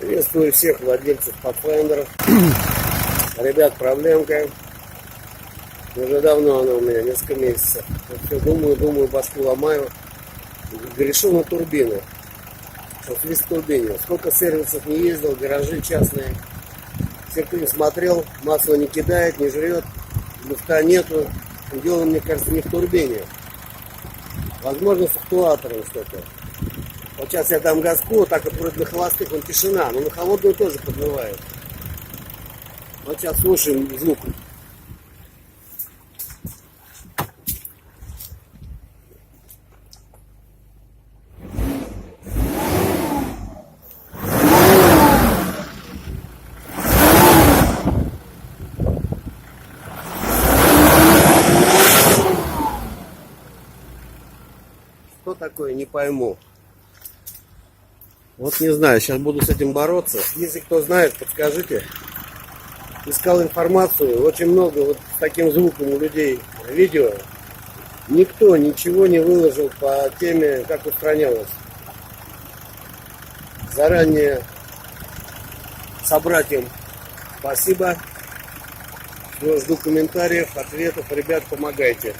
Приветствую всех владельцев Pathfinder. Ребят, проблемка. Уже давно она у меня, несколько месяцев. Все думаю, башку ломаю. Грешу на турбины. Вот лист турбине. Сколько сервисов не ездил, гаражи частные. Все, кто не смотрел, масло не кидает, не жрет, люфта нету. Дело, мне кажется, не в турбине. Возможно, с актуатором что-то. Вот сейчас я дам газку, так как вроде на холостых он тишина, но на холодную тоже подмывает. Вот сейчас слушаем звук. Что такое, не пойму. Вот не знаю, сейчас буду с этим бороться. Если кто знает, подскажите. Искал информацию, очень много вот с таким звуком у людей видео. Никто ничего не выложил по теме, как устранялось. Заранее собратьям спасибо. Жду комментариев, ответов. Ребят, помогайте.